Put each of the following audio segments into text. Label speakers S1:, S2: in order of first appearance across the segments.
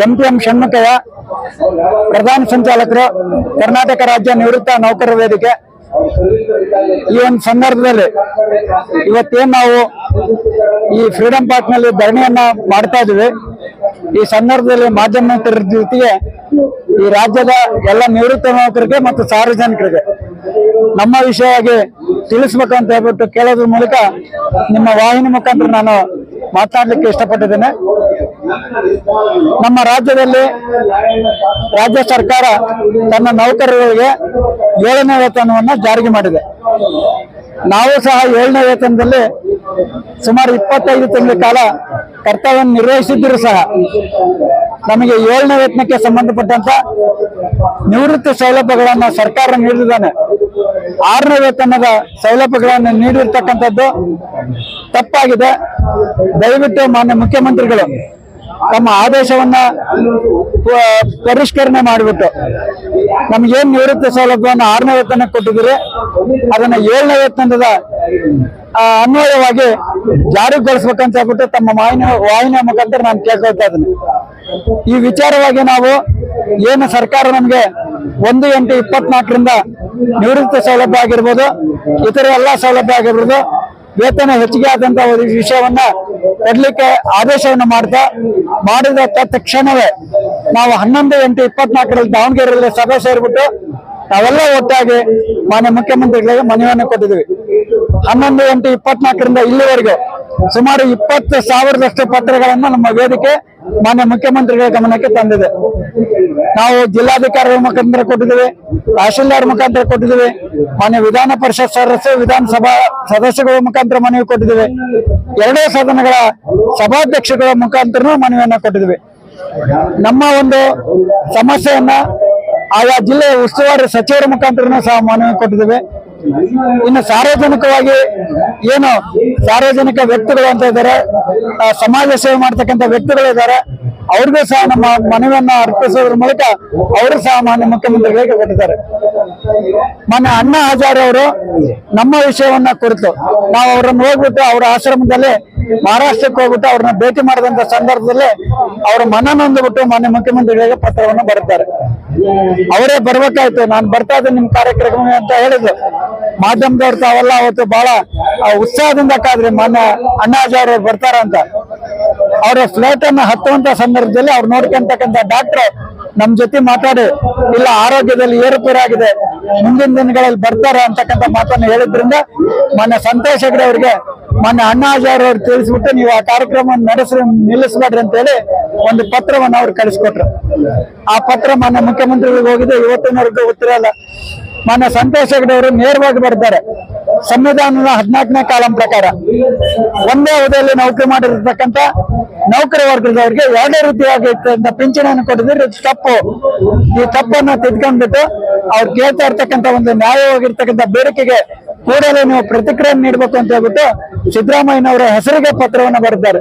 S1: MPM Shanmukhayya, ಪ್ರಧಾನ ಸಂಚಾಲಕರು, ಕರ್ನಾಟಕ ರಾಜ್ಯ ನಿವೃತ್ತ ನೌಕರರ ವೇದಿಕೆ. ಈ ಒಂದು ಸಂದರ್ಭದಲ್ಲಿ ಇವತ್ತೇನು ನಾವು ಈ ಫ್ರೀಡಂ ಪಾರ್ಕ್ ನಲ್ಲಿ ಧರಣಿಯನ್ನ ಮಾಡ್ತಾ ಇದ್ದೀವಿ. ಈ ಸಂದರ್ಭದಲ್ಲಿ ಮಾಧ್ಯಮದ ಜೊತೆಗೆ ಈ ರಾಜ್ಯದ ಎಲ್ಲ ನಿವೃತ್ತ ನೌಕರರಿಗೆ ಮತ್ತು ಸಾರ್ವಜನಿಕರಿಗೆ ನಮ್ಮ ವಿಷಯವಾಗಿ ತಿಳಿಸ್ಬೇಕಂತ ಹೇಳ್ಬಿಟ್ಟು ಕೇಳೋದ್ರ ಮೂಲಕ ನಿಮ್ಮ ವಾಹಿನಿ ಮುಖಾಂತರ ನಾನು ಮಾತನಾಡಲಿಕ್ಕೆ ಇಷ್ಟಪಟ್ಟಿದ್ದೇನೆ. ನಮ್ಮ ರಾಜ್ಯದಲ್ಲಿ ರಾಜ್ಯ ಸರ್ಕಾರ ತನ್ನ ನೌಕರರಿಗೆ 7ನೇ ವೇತನವನ್ನ ಜಾರಿಗೆ ಮಾಡಿದೆ. ನಾವು ಸಹ 7ನೇ ವೇತನದಲ್ಲಿ ಸುಮಾರು 25 ತಿಂಗಳ ಕಾಲ ಕರ್ತವ್ಯ ನಿರ್ವಹಿಸಿದ್ರು ಸಹ ನಮಗೆ 7ನೇ ವೇತನಕ್ಕೆ ಸಂಬಂಧಪಟ್ಟಂತ ನಿವೃತ್ತಿ ಸೌಲಭ್ಯಗಳನ್ನ ಸರ್ಕಾರ ನೀಡಿದ್ದಾನೆ. 6ನೇ ವೇತನದ ಸೌಲಭ್ಯಗಳನ್ನು ನೀಡಿರ್ತಕ್ಕಂಥದ್ದು ತಪ್ಪಾಗಿದೆ. ದಯವಿಟ್ಟು ಮಾನ್ಯ ಮುಖ್ಯಮಂತ್ರಿಗಳು ತಮ್ಮ ಆದೇಶವನ್ನ ಪರಿಷ್ಕರಣೆ ಮಾಡಿಬಿಟ್ಟು ನಮ್ಗೇನ್ ನಿವೃತ್ತಿ ಸೌಲಭ್ಯವನ್ನು 6ನೇ ವೇತನಕ್ಕೆ ಕೊಟ್ಟಿದ್ದೀರಿ ಅದನ್ನ 7ನೇ ವೇತನದ ಅನ್ವಯವಾಗಿ ಜಾರಿಗೊಳಿಸ್ಬೇಕಂತ ಹೇಳ್ಬಿಟ್ಟು ತಮ್ಮ ವಾಹಿನಿಯ ಮುಖಾಂತರ ನಾನು ಕೇಳ್ಕೊಳ್ತಾ ಇದ್ದೀನಿ. ಈ ವಿಚಾರವಾಗಿ ನಾವು ಏನು ಸರ್ಕಾರ ನಮ್ಗೆ 1/8/24ರಿಂದ ನಿವೃತ್ತಿ ಸೌಲಭ್ಯ ಆಗಿರ್ಬೋದು, ಇತರ ಎಲ್ಲಾ ಸೌಲಭ್ಯ ಆಗಿರ್ಬೋದು, ವೇತನ ಹೆಚ್ಚಿಗೆ ಆದಂತ ವಿಷಯವನ್ನ ಕೊಡ್ಲಿಕ್ಕೆ ಆದೇಶವನ್ನು ಮಾಡಿದ ತಕ್ಷಣವೇ ನಾವು 11/8/24ರಲ್ಲಿ ದಾವಣಗೆರೆಯಲ್ಲಿ ಸಭೆ ಸೇರಿಬಿಟ್ಟು ನಾವೆಲ್ಲ ಒಟ್ಟಾಗಿ ಮಾನ್ಯ ಮುಖ್ಯಮಂತ್ರಿಗಳಿಗೆ ಮನವಿಯನ್ನು ಕೊಟ್ಟಿದ್ವಿ. 11/8/24ರಿಂದ ಇಲ್ಲಿವರೆಗೂ ಸುಮಾರು 20,000ದಷ್ಟು ಪತ್ರಗಳನ್ನು ನಮ್ಮ ವೇದಿಕೆ ಮಾನ್ಯ ಮುಖ್ಯಮಂತ್ರಿಗಳ ಗಮನಕ್ಕೆ ತಂದಿದೆ. ನಾವು ಜಿಲ್ಲಾಧಿಕಾರಿಗಳ ಮುಖಾಂತರ ಕೊಟ್ಟಿದ್ದೀವಿ, ತಹಶೀಲ್ದಾರ್ ಮುಖಾಂತರ ಕೊಟ್ಟಿದ್ದೀವಿ, ಮಾನ್ಯ ವಿಧಾನ ಪರಿಷತ್ ವಿಧಾನಸಭಾ ಸದಸ್ಯಗಳ ಮುಖಾಂತರ ಮನವಿ ಕೊಟ್ಟಿದ್ದೀವಿ, 2 ಸದನಗಳ ಸಭಾಧ್ಯಕ್ಷಗಳ ಮುಖಾಂತರ ಮನವಿಯನ್ನ ಕೊಟ್ಟಿದ್ದೀವಿ. ನಮ್ಮ ಒಂದು ಸಮಸ್ಯೆಯನ್ನ ಆಯಾ ಜಿಲ್ಲೆಯ ಉಸ್ತುವಾರಿ ಸಚಿವರ ಮುಖಾಂತರ ಸಹ ಮನವಿ ಕೊಟ್ಟಿದ್ದೀವಿ. ಇನ್ನು ಸಾರ್ವಜನಿಕವಾಗಿ ಏನು ಸಾರ್ವಜನಿಕ ವ್ಯಕ್ತಿಗಳು ಅಂತ ಇದ್ದಾರೆ, ಸಮಾಜ ಸೇವೆ ಮಾಡ್ತಕ್ಕಂಥ ವ್ಯಕ್ತಿಗಳು ಇದ್ದಾರೆ, ಅವ್ರಿಗೂ ಸಹ ನಮ್ಮ ಮನವಿಯನ್ನ ಅರ್ಪಿಸೋದ್ರ ಮೂಲಕ ಅವರು ಸಹ ಮಾನ್ಯ ಮುಖ್ಯಮಂತ್ರಿಗಳಿಗೆ ಕೊಟ್ಟಿದ್ದಾರೆ. ಮಾನ್ಯ ಅಣ್ಣಾ ಹಜಾರೆ ಅವರು ನಮ್ಮ ವಿಷಯವನ್ನ ಕುರಿತು ನಾವು ಅವರನ್ನು ಹೋಗ್ಬಿಟ್ಟು ಅವರ ಆಶ್ರಮದಲ್ಲಿ ಮಹಾರಾಷ್ಟ್ರಕ್ಕೆ ಹೋಗ್ಬಿಟ್ಟು ಅವ್ರನ್ನ ಭೇಟಿ ಮಾಡಿದಂತ ಸಂದರ್ಭದಲ್ಲಿ ಅವರ ಮನನೊಂದುಬಿಟ್ಟು ಮಾನ್ಯ ಮುಖ್ಯಮಂತ್ರಿಗಳಿಗೆ ಪತ್ರವನ್ನು ಬರುತ್ತಾರೆ. ಅವರೇ ಬರ್ಬೇಕಾಯ್ತು, ನಾನು ಬರ್ತಾ ಇದ್ದೆ ನಿಮ್ ಕಾರ್ಯಕ್ರಮ ಅಂತ ಹೇಳಿದ್ರು. ಮಾಧ್ಯಮದವ್ರು ತಾವೆಲ್ಲ ಅವತ್ತು ಬಹಳ ಉತ್ಸಾಹದಿಂದ ಕಾದ್ರಿ ಮಾನ್ಯ ಅಣ್ಣಾ ಹಜಾರೆ ಅವ್ರು ಬರ್ತಾರ ಅಂತ. ಅವರ ಫ್ಲೈಟ್ ಅನ್ನ ಹತ್ತುವಂತ ಸಂದರ್ಭದಲ್ಲಿ ಅವ್ರು ನೋಡ್ಕೊಂತಕ್ಕಂಥ ಡಾಕ್ಟರ್ ನಮ್ ಜೊತೆ ಮಾತಾಡಿ ಇಲ್ಲ ಆರೋಗ್ಯದಲ್ಲಿ ಏರುಪೇರು ಆಗಿದೆ, ಮುಂದಿನ ದಿನಗಳಲ್ಲಿ ಬರ್ತಾರೆ ಅಂತಕ್ಕಂಥ ಮಾತನ್ನು ಹೇಳಿದ್ರಿಂದ ಮಾನ್ಯ ಸಂತೋಷ್ ಹೆಗ್ಡೆ ಅವರಿಗೆ ಮಾನ್ಯ ಅಣ್ಣಾ ಹಜಾರೆ ಅವ್ರು ತಿಳಿಸ್ಬಿಟ್ಟು ನೀವು ಆ ಕಾರ್ಯಕ್ರಮವನ್ನು ನಿಲ್ಲಿಸಬೇಡ್ರಿ ಅಂತ ಹೇಳಿ ಒಂದು ಪತ್ರವನ್ನು ಅವ್ರು ಕಳಿಸ್ಕೊಟ್ರು. ಆ ಪತ್ರ ಮಾನ್ಯ ಮುಖ್ಯಮಂತ್ರಿಗಳಿಗೆ ಹೋಗಿದೆ, ಇವತ್ತಿನವರೆಗೂ ಗೊತ್ತಿರಲ್ಲ. ಮಾನ್ಯ ಸಂತೋಷ್ ಹೆಗ್ಡೆ ಅವರು ನೇರವಾಗಿ ಬರ್ತಾರೆ. ಸಂವಿಧಾನದ 14ನೇ ಕಾಲಂ ಪ್ರಕಾರ ಒಂದೇ ಅವಧಿಯಲ್ಲಿ ನೌಕರಿ ಮಾಡಿರ್ತಕ್ಕಂಥ ನೌಕರ ವರ್ಗದವರಿಗೆ 2 ರೀತಿಯಾಗಿ ಪಿಂಚಣಿಯನ್ನು ಕೊಟ್ಟಿದ್ರೆ ತಪ್ಪು. ಈ ತಪ್ಪನ್ನ ತಿದ್ಕೊಂಡ್ಬಿಟ್ಟು ಅವ್ರು ಕೇಳ್ತಾ ಇರ್ತಕ್ಕಂಥ ಒಂದು ನ್ಯಾಯವಾಗಿರ್ತಕ್ಕಂಥ ಬೇಡಿಕೆಗೆ ಕೂಡಲೇ ನೀವು ಪ್ರತಿಕ್ರಿಯೆ ನೀಡಬೇಕು ಅಂತ ಹೇಳ್ಬಿಟ್ಟು ಸಿದ್ದರಾಮಯ್ಯನವರ ಹೆಸರಿಗೆ ಪತ್ರವನ್ನು ಬರೆದಿದ್ದಾರೆ.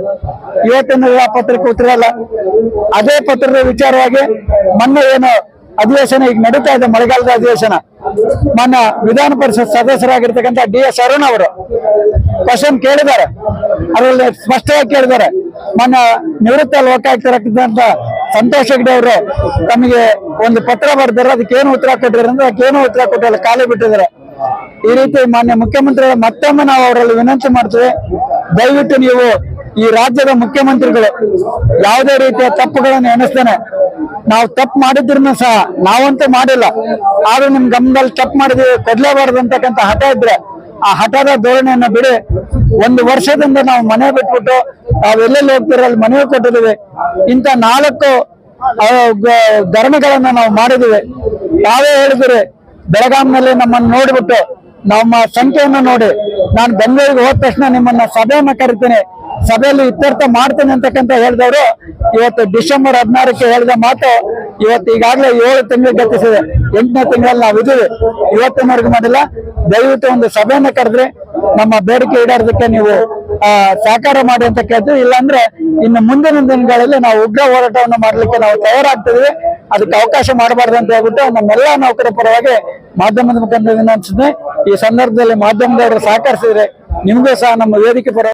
S1: ಇವತ್ತಿನ ಆ ಪತ್ರಕ್ಕೆ ಉತ್ತರ ಇಲ್ಲ. ಅದೇ ಪತ್ರದ ವಿಚಾರವಾಗಿ ಮೊನ್ನೆ ಏನು ಅಧಿವೇಶನ ಈಗ ನಡೀತಾ ಇದೆ, ಮಳೆಗಾಲದ ಅಧಿವೇಶನ, ಮಾನ್ಯ ವಿಧಾನ ಪರಿಷತ್ ಸದಸ್ಯರಾಗಿರ್ತಕ್ಕಂಥ DS ಅರುಣ್ ಅವರು ಕ್ವಶನ್ ಕೇಳಿದ್ದಾರೆ. ಅದರಲ್ಲಿ ಸ್ಪಷ್ಟವಾಗಿ ಕೇಳಿದ್ದಾರೆ. ಮಾನ್ಯ ನಿವೃತ್ತ ಲೋಕಾಯುಕ್ತರಾಗಿದ್ದಂತ ಸಂತೋಷ್ ಹೆಗ್ಡೆ ಅವರು ತಮಗೆ ಒಂದು ಪತ್ರ ಬರೆದಿದ್ದಾರೆ, ಅದಕ್ಕೇನು ಉತ್ತರ ಕೊಟ್ಟಿದ್ದಾರೆ ಅಂದ್ರೆ ಅದಕ್ಕೇನು ಉತ್ತರ ಕೊಟ್ಟಿಲ್ಲ, ಖಾಲಿ ಬಿಟ್ಟಿದ್ದಾರೆ. ಈ ರೀತಿ ಮಾನ್ಯ ಮುಖ್ಯಮಂತ್ರಿಗಳ ಮತ್ತೊಮ್ಮೆ ನಾವು ಅವರಲ್ಲಿ ವಿನಂತಿ ಮಾಡ್ತೀವಿ, ದಯವಿಟ್ಟು ನೀವು ಈ ರಾಜ್ಯದ ಮುಖ್ಯಮಂತ್ರಿಗಳು ಯಾವುದೇ ರೀತಿಯ ತಪ್ಪುಗಳನ್ನು ಎಣಿಸ್ತೇನೆ, ನಾವು ತಪ್ಪು ಮಾಡಿದ್ರು ಸಹ ನಾವಂತೂ ಮಾಡಿಲ್ಲ, ಆದ್ರೂ ನಿಮ್ ಗಮನದಲ್ಲಿ ತಪ್ಪು ಮಾಡಿದೀವಿ ಕೊಡ್ಲೇಬಾರ್ದು ಅಂತಕ್ಕಂಥ ಹಠ ಇದ್ರೆ ಆ ಹಠದ ಧೋರಣೆಯನ್ನ ಬಿಡಿ. 1 ವರ್ಷದಿಂದ ನಾವು ಮನೆ ಬಿಟ್ಬಿಟ್ಟು ನಾವೆಲ್ಲೆಲ್ಲಿ ಹೋಗ್ತಿರಲ್ಲಿ ಮನವಿ ಕೊಟ್ಟಿದ್ದೀವಿ. ಇಂಥ 4 ಧರ್ಮಗಳನ್ನ ನಾವು ಮಾಡಿದೀವಿ. ತಾವೇ ಹೇಳಿದಿರಿ ಬೆಳಗಾಂನಲ್ಲಿ ನಮ್ಮನ್ನು ನೋಡ್ಬಿಟ್ಟು ನಮ್ಮ ಸಂಖ್ಯೆಯನ್ನ ನೋಡಿ ನಾನು ಬೆಂಗಳೂರಿಗೆ ಹೋದ ತಕ್ಷಣ ನಿಮ್ಮನ್ನ ಸಭೆಯನ್ನ ಕರಿತೀನಿ, ಸಭೆಯಲ್ಲಿ ಇತ್ಯರ್ಥ ಮಾಡ್ತೇನೆ ಅಂತಕ್ಕಂಥ ಹೇಳಿದವರು ಇವತ್ತು ಡಿಸೆಂಬರ್ 16ಕ್ಕೆ ಹೇಳಿದ ಮಾತು ಇವತ್ತು ಈಗಾಗಲೇ 7 ತಿಂಗಳು ಗತಿಸಿದೆ. 8ನೇ ತಿಂಗಳಲ್ಲಿ ನಾವು ಇದೀವಿ, ಇವತ್ತಿನವರೆಗೂ ಮಾಡಿಲ್ಲ. ದಯವಿಟ್ಟು ಒಂದು ಸಭೆಯನ್ನ ಕರೆದ್ರೆ ನಮ್ಮ ಬೇಡಿಕೆ ಈಡೇರೋದಕ್ಕೆ ನೀವು ಸಹಕಾರ ಮಾಡಿ ಅಂತ ಕೇಳ್ತೀವಿ. ಇಲ್ಲಾಂದ್ರೆ ಇನ್ನು ಮುಂದಿನ ದಿನಗಳಲ್ಲಿ ನಾವು ಉಗ್ರ ಹೋರಾಟವನ್ನು ಮಾಡ್ಲಿಕ್ಕೆ ನಾವು ತಯಾರಾಗ್ತಿದ್ವಿ. ಅದಕ್ಕೆ ಅವಕಾಶ ಮಾಡಬಾರ್ದು ಅಂತ ಹೇಳ್ಬಿಟ್ಟು ನಮ್ಮೆಲ್ಲಾ ನೌಕರ ಪರವಾಗಿ ಮಾಧ್ಯಮದ ಮುಖಾಂತರ ವಿನಂತಿಸಿದೆ. ಈ ಸಂದರ್ಭದಲ್ಲಿ ಮಾಧ್ಯಮದವರು ಸಹಕರಿಸಿದ್ರೆ ನಿಮಗೂ ಸಹ ನಮ್ಮ ವೇದಿಕೆ ಪರ